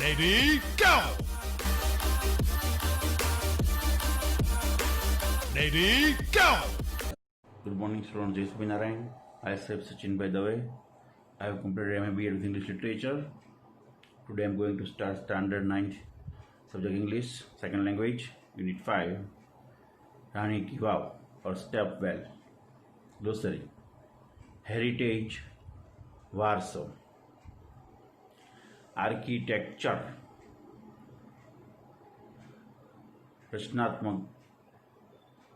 Ready, go! Ready, go! Good morning, students. Jai Subhi Narayan. I am Sachin by the way. I have completed MA with English Literature. Today I am going to start Standard 9th subject English, second language, Unit 5. Rani Ki Vav or Step Well. Glossary. Heritage, Warsaw. Architecture. रचनात्मक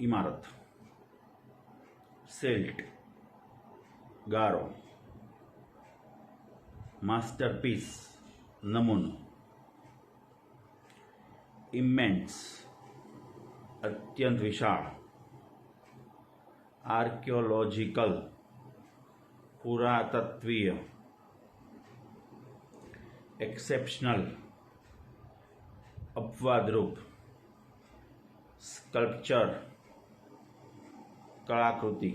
इमारत. Silt, गारो. Masterpiece, नमूनो. Immense, अत्यंत विशाल. Archaeological, पुरातत्वीय. Exceptional, अपवादरूप. Sculpture, कलाकृति.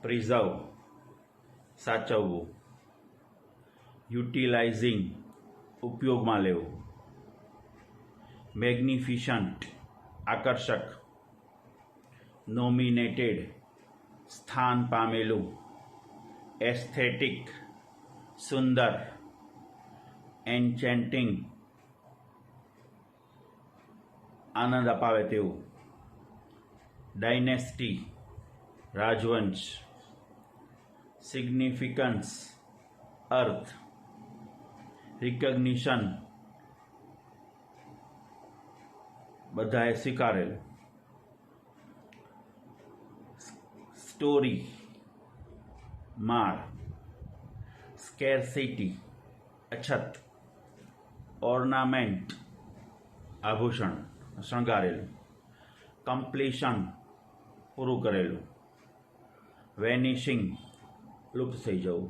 Preserve, સાચવવું. Utilizing, ઉપયોગમાં લેવું. Magnificent, આકર્ષક. Nominated, સ્થાન પામેલું. Aesthetic, સુંદર. Enchanting, આનંદ અપાવે તેવું. Dynasty, રાજવંશ. Significance, અર્થ. Recognition, બધાએ સ્વીકારેલ. Story, માળ. Scarcity, અછત. Ornament, આભૂષણ, શણગારેલું. Completion, પૂરું કરેલું. Vanishing, લુપ્ત થઈ જવું.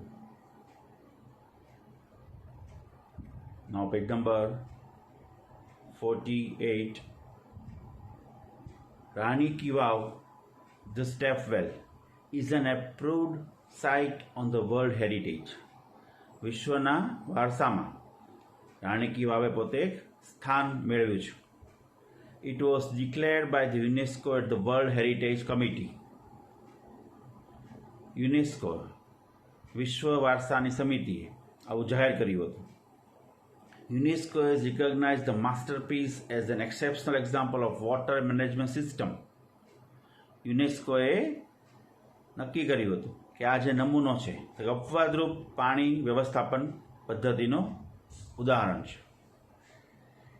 Now page number 48. Rani Ki Vav, the Stepwell, is an approved site on the World Heritage. વિશ્વના વારસામાં રાણી કી વાવે પોતે એક સ્થાન મેળવ્યું છે. It was declared by the UNESCO at the World Heritage Committee. UNESCO, વિશ્વ વારસાની સમિતિએ આવું જાહેર કર્યું હતું. UNESCO has recognized the masterpiece as an exceptional example of water management system. યુનેસ્કોએ નક્કી કર્યું હતું કે આ જે નમૂનો છે તે અપવાદરૂપ પાણી વ્યવસ્થાપન પદ્ધતિનો ઉદાહરણ છે.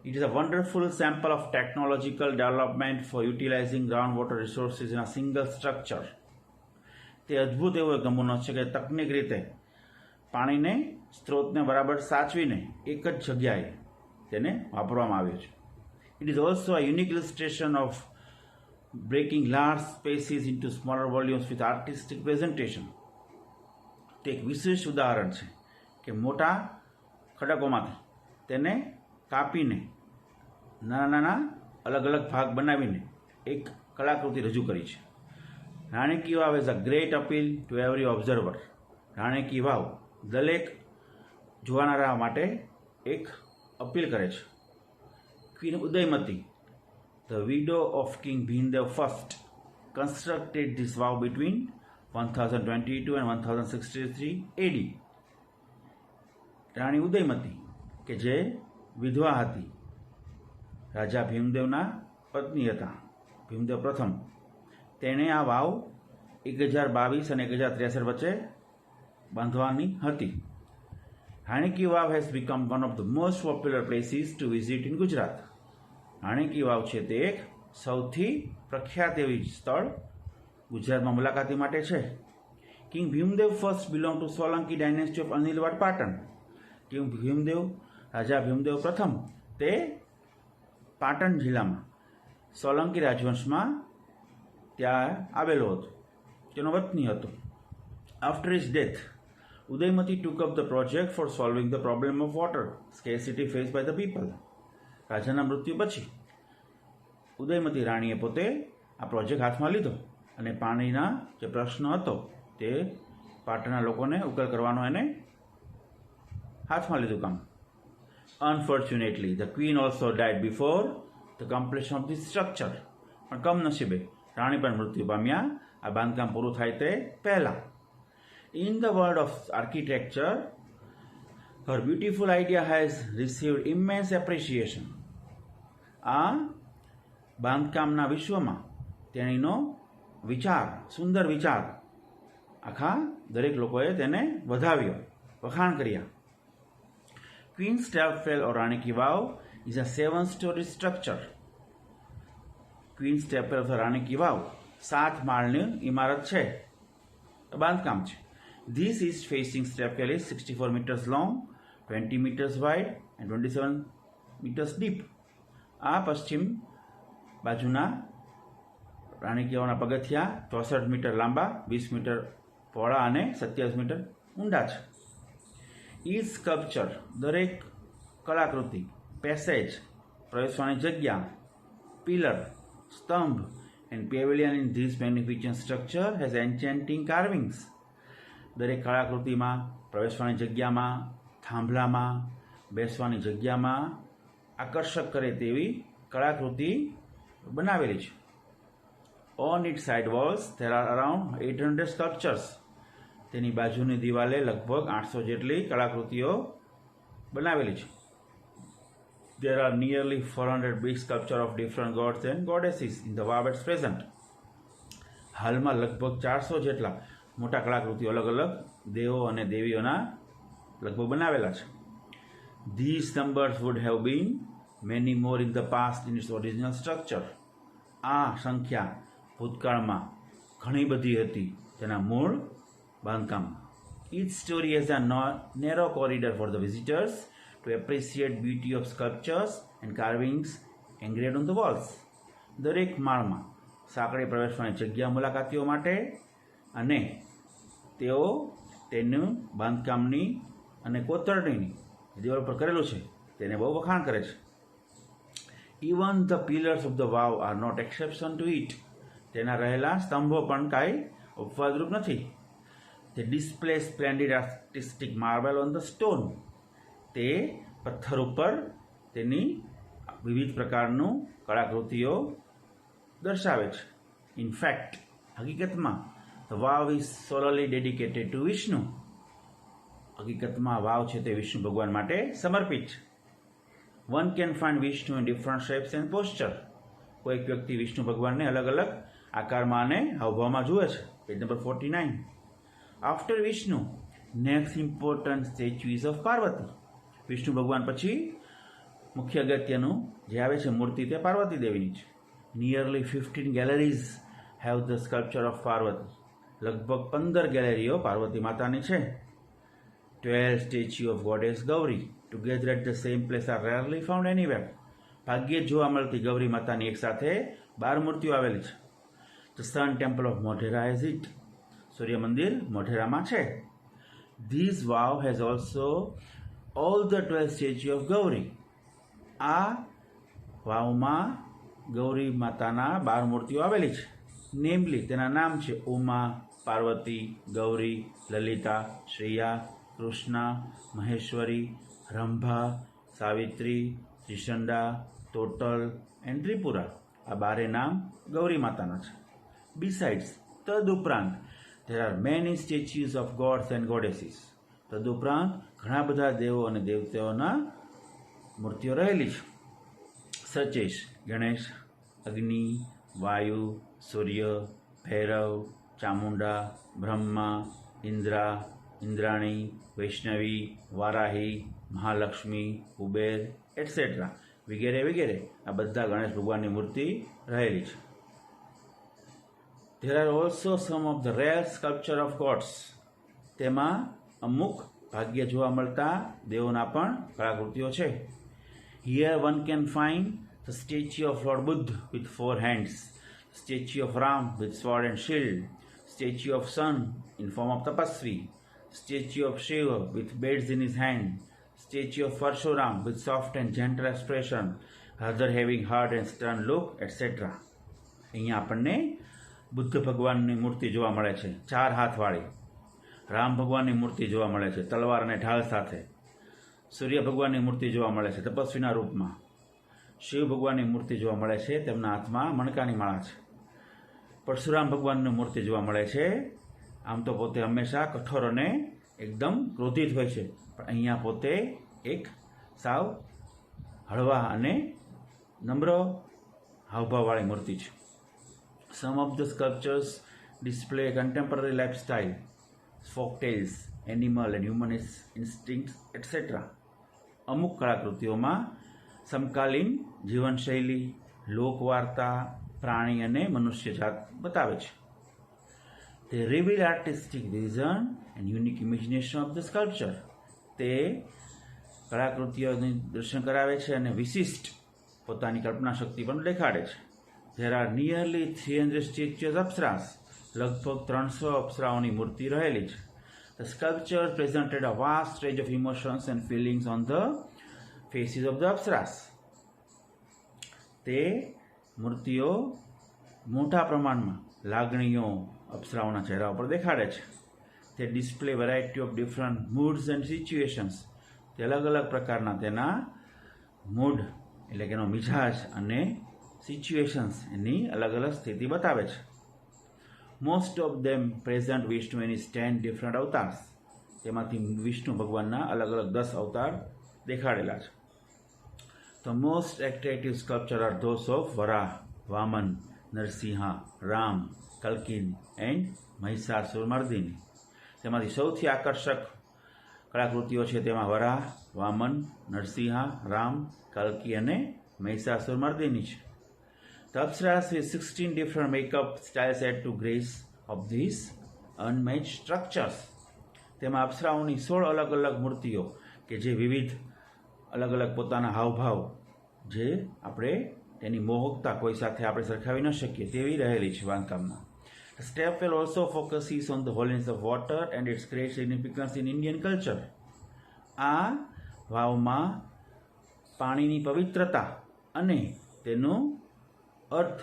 It is a wonderful sample of technological development for utilizing groundwater resources in a single structure. તે અદ્ભુત એવો એક નમૂનો છે કે તકનીક રીતે પાણીને સ્ત્રોતને બરાબર સાચવીને એક જ જગ્યાએ તેને વાપરવામાં આવ્યું છે. It is also a unique illustration of breaking large spaces into smaller volumes with artistic presentation. તે એક વિશેષ ઉદાહરણ છે કે મોટા ખડકોમાંથી તેને કાપીને નાના નાના અલગ અલગ ભાગ બનાવીને એક કલાકૃતિ રજૂ કરી છે. Rani ki Vav is a great appeal to every observer. Rani ki Vav દરેક જોવાનારા માટે એક અપીલ કરે છે. Queen Udayamati, the widow of King Bhimdev I, constructed this vow between 1022 and 1063 AD. રાણી ઉદયમતી કે જે વિધવા હતી, રાજા ભીમદેવના પત્ની હતા, ભીમદેવ પ્રથમ, તેણે આ વાવ 1022 અને 1063 વચ્ચે બાંધવાની હતી. રાણી કી વાવ has become one of the most popular places to visit in Gujarat. રાણી કી વાવ છે તે એક સૌથી પ્રખ્યાત એવી સ્થળ ગુજરાતમાં મુલાકાતી માટે છે. King Bhimdev first belong to Solanki dynasty of Anilwad Patan. King Bhimdev, રાજા ભીમદેવ પ્રથમ તે પાટણ જિલ્લામાં સોલંકી રાજવંશમાં ત્યાં આવેલો હતો, તેનો વતની હતો. After his death, Udayamati took up the project for solving the problem of water scarcity faced by the people. રાજાના મૃત્યુ પછી ઉદયમતી રાણીએ પોતે આ પ્રોજેક્ટ હાથમાં લીધો અને પાણીના જે પ્રશ્ન હતો તે પાટણના લોકોને ઉકેલ કરવાનો એને હાથમાં લીધું કામ. Unfortunately, the queen also died before the completion of this structure. પણ કમનસીબે રાણી પણ મૃત્યુ પામ્યા આ બાંધકામ પૂરું થાય તે પહેલા. In the world of architecture, her beautiful idea has received immense appreciation. આ બાંધકામના વિશ્વમાં તેણીનો વિચાર, સુંદર વિચાર, આખા દરેક લોકોએ તેને વધાવ્યો, વખાણ કર્યા. Queen's Chapel or Rani ki Vav is a 7-story structure. Queen's Chapel અથવા રાણી કી વાવ 7 માળની ઇમારત છે, બાંધકામ છે. This east facing chapel is 64 meters long, 20 meters wide and 27 meters deep. આ પશ્ચિમ બાજુના રાણી કી વાવના પગથિયા 64 મીટર લાંબા, 20 મીટર પહોળા અને 27 મીટર ઊંડા છે. Each sculpture, દરેક કલાકૃતિ, પેસેજ, પ્રવેશવાની જગ્યા, પિલર, સ્તંભ and pavilion in this magnificent structure has enchanting carvings. દરેક કલાકૃતિમાં, પ્રવેશવાની જગ્યામાં, થાંભલામાં, બેસવાની જગ્યામાં આકર્ષક કરે તેવી કળાકૃતિ બનાવેલી છે. On its side walls there are around 800 sculptures. તેની બાજુની દિવાલે લગભગ 800 જેટલી કળાકૃતિઓ બનાવેલી છે. There are nearly 400 big sculptures of different gods and goddesses in the Vav at present. હાલમાં લગભગ 400 જેટલા મોટા કળાકૃતિઓ અલગ અલગ દેવો અને દેવીઓના લગભગ બનાવેલા છે. These numbers would have been many more in the past in its original structure. આ સંખ્યા ભૂતકાળમાં ઘણી બધી હતી તેના મૂળ બાંધકામ. Each story has a narrow corridor for the visitors to appreciate beauty of sculptures and carvings engraved on the walls. દરેક માળમાં સાંકડી પ્રવેશવાની જગ્યા મુલાકાતીઓ માટે અને તેઓ તેનું બાંધકામની અને કોતરણીની દિવાલ પર કરેલું છે તેને બહુ વખાણ કરે છે. Even the pillars of the Vav are not exception to it. તેના રહેલા સ્તંભો પણ કાંઈ ઉપવાદરૂપ નથી. They display splendid artistic marvel on the stone. તે પથ્થર ઉપર તેની વિવિધ પ્રકારનું કળાકૃતિઓ દર્શાવે છે. In fact, હકીકતમાં the Vav is solely dedicated to Vishnu. હકીકતમાં વાવ છે તે વિષ્ણુ ભગવાન માટે સમર્પિત છે. One can find Vishnu in different shapes and posture. કોઈક વ્યક્તિ વિષ્ણુ ભગવાનને અલગ અલગ આકારમાં અને હાવભાવમાં જુએ છે. Page number 49. After Vishnu, next important statue is of Parvati. Vishnu ભગવાન પછી મુખ્ય અગત્યનું જે આવે છે મૂર્તિ તે પાર્વતી દેવીની છે. Nearly 15 galleries have the sculpture of Parvati. લગભગ 15 ગેલેરીઓ પાર્વતી માતાની છે. 12 statues of goddess Gauri together at the same place are rarely found anywhere. ભાગ્યે જોવા મળતી ગૌરી માતાની એક સાથે 12 મૂર્તિઓ આવેલી છે. The Sun Temple of Modhera has it. સૂર્ય મંદિર મોઢેરામાં છે. This Vav has also all the 12 statues of Gauri. આ વાવમાં ગૌરી માતાના 12 મૂર્તિઓ આવેલી છે. નેમલી તેના નામ છે ઉમા, પાર્વતી, ગૌરી, લલિતા, શ્રેયા, કૃષ્ણા, મહેશ્વરી, રંભા, સાવિત્રી, ત્રિશંડા, ટોટલ એન્ડ ત્રિપુરા. આ 12 નામ ગૌરી માતાના છે. Besides, તદુપરાંત there are many statues of gods and goddesses. તદુપરાંત ઘણા બધા દેવો અને દેવતાઓના મૂર્તિઓ રહેલી છે. Such as ગણેશ, અગ્નિ, વાયુ, સૂર્ય, ભૈરવ, ચામુંડા, બ્રહ્મા, ઇન્દ્રા, ઇન્દ્રાણી, વૈષ્ણવી, વારાહી, મહાલક્ષ્મી, કુબેર એટસેટ્રા વગેરે વગેરે. આ બધા ગણેશ ભગવાનની મૂર્તિ રહેલી છે. There are also some of the rare sculpture of gods. તેમાં અમુક ભાગ્ય જોવા મળતા દેવોના પણ કળાકૃતિઓ છે. Here one can find the statue of Lord Buddha with 4 hands, statue of Ram with sword and shield, statue of sun in form of tapasvi, statue of Shiva with beads in his hand, statue of Parshuram with soft and gentle expression, other having hard and stern look, etc. અહીંયા આપણને બુદ્ધ ભગવાનની મૂર્તિ જોવા મળે છે 4 હાથવાળી. રામ ભગવાનની મૂર્તિ જોવા મળે છે તલવાર અને ઢાલ સાથે. સૂર્ય ભગવાનની મૂર્તિ જોવા મળે છે તપસ્વીના રૂપમાં. શિવ ભગવાનની મૂર્તિ જોવા મળે છે, તેમના હાથમાં મણકાની માળા છે. પરશુરામ ભગવાનની મૂર્તિ જોવા મળે છે. આમ તો પોતે હંમેશા કઠોર અને એકદમ ક્રોધિત હોય છે, પણ અહીંયા પોતે એક સાવ હળવા અને નમ્ર હાવભાવવાળી મૂર્તિ છે. Some of the sculptures display contemporary lifestyle, folk tales, animal and human instincts etcetera. અમુક કળાકૃતિઓમાં સમકાલીન જીવનશૈલી, લોકવાર્તા, પ્રાણી અને મનુષ્ય જાત બતાવે છે. તે reveal artistic vision and unique imagination of the sculpture. તે કળાકૃતિઓનું દર્શન કરાવે છે અને વિશિષ્ટ પોતાની કલ્પના શક્તિ પણ દેખાડે છે. There are nearly 300 statuesque apsaras. લગભગ 300 અપ્સરાઓની મૂર્તિ રહેલી છે. The sculpture presented a vast range of emotions and feelings on the faces of the apsaras. તે મૂર્તિઓ મોટા પ્રમાણમાં લાગણીઓ અપ્સરાઓના ચહેરા ઉપર દેખાડે છે. તે display variety of different moods and situations. તે અલગ અલગ પ્રકારના તેના મૂડ એટલે કે એનો મિજાજ અને સિચ્યુએશન્સ એની અલગ અલગ સ્થિતિ બતાવે છે. Most of them present Vishnu any 10 different avatars. તેમાંથી વિષ્ણુ ભગવાનના અલગ અલગ 10 અવતાર દેખાડેલા છે. The most attractive sculpture are those of Varaha, Vamana, Narasimha, Ram, Kalkin and Mahishasuramardini. તેમાંથી સૌથી આકર્ષક કળાકૃતિઓ છે તેમાં વરાહ, વામન, નરસિંહા, રામ, કલ્કી અને મહિષાસુરમર્દિની છે. The Apsaras with 16 different makeup styles add to grace of these unmatched structures. તેમાં અપ્સરાઓની 16 અલગ અલગ મૂર્તિઓ કે જે વિવિધ અલગ અલગ પોતાના હાવભાવ, જે આપણે તેની મોહકતા કોઈ સાથે આપણે સરખાવી ન શકીએ તેવી રહેલી છે બાંધકામમાં. The stepwell also focuses on the holiness of water and its great significance in Indian culture. આ વાવમાં પાણીની પવિત્રતા અને તેનું અર્થ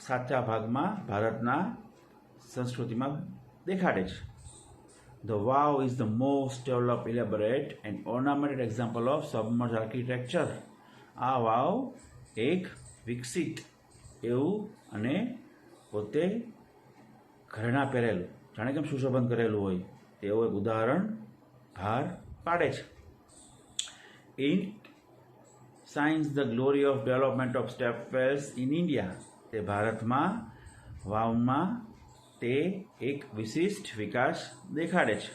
સાચા ભાગમાં ભારતના સંસ્કૃતિમાં દેખાડે છે. The wow is the most developed, elaborate and ornamented example of submerged architecture. આ વાવ એક વિકસિત એવું અને પોતે ઘરેણાં પહેરેલું, જાણે કેમ સુશોભન કરેલું હોય તેવું એક ઉદાહરણ બહાર પાડે છે. It shines the glory of development of stepwells in India. તે ભારતમાં વાવમાં તે એક વિશિષ્ટ વિકાસ દેખાડે છે.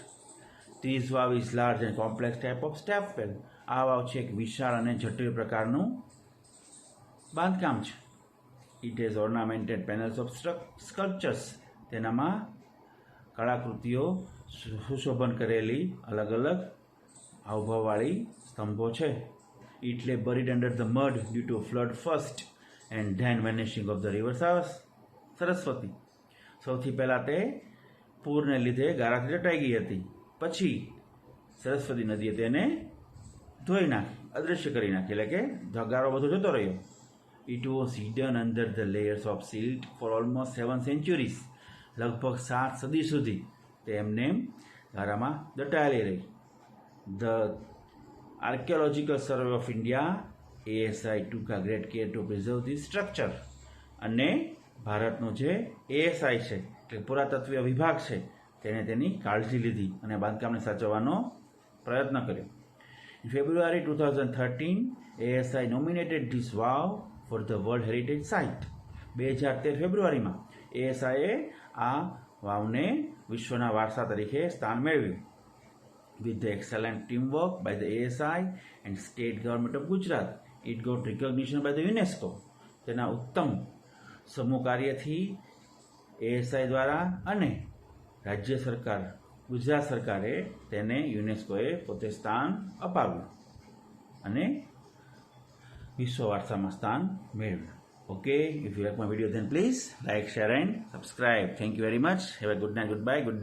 This wow is large and complex type of stepwell. આ વાવ છે એક વિશાળ અને જટિલ પ્રકારનું બાંધકામ છે. It has ornamented panels of sculptures. તેનામાં કળાકૃતિઓ સુશોભન કરેલી અલગ અલગ હાવભાવવાળી સ્તંભો છે. It lay buried under the mud due to flood first and then vanishing of the river Saraswati. સૌથી પહેલાં તે પૂરને લીધે ગારાથી દટાઈ ગઈ હતી, પછી સરસ્વતી નદીએ તેને ધોઈ નાખી, અદૃશ્ય કરી નાખી, એટલે કે ગારો બધો જતો રહ્યો. It was hidden under the layers of silt for almost 7 centuries. લગભગ 7 સદી સુધી તે એમને ગારામાં દટાયેલી રહી. The Archaeological Survey of India ASI took a great care to preserve this structure. અને ભારતનું જે ASI છે એટલે પુરાતત્વીય વિભાગ છે તેણે તેની કાળજી લીધી અને બાંધકામને સાચવવાનો પ્રયત્ન કર્યો. In February 2013 ASI nominated this wow for the World Heritage Site. 2013 ફેબ્રુઆરીમાં ASIએ આ વાવને વિશ્વના વારસા તરીકે સ્થાન મેળવ્યું. With the excellent teamwork by the ASI and State Government of Gujarat, it got recognition by the UNESCO. તેના ઉત્તમ સમૂહ કાર્યથી ASI દ્વારા અને રાજ્ય સરકાર ગુજરાત સરકારે તેને યુનેસ્કોએ પોતે સ્થાન અપાવ્યું અને વિશ્વ વારસામાં સ્થાન મેળવ્યું. Okay, if you like my video then please like, share and subscribe. Thank you very much. Have a good night, goodbye, good day.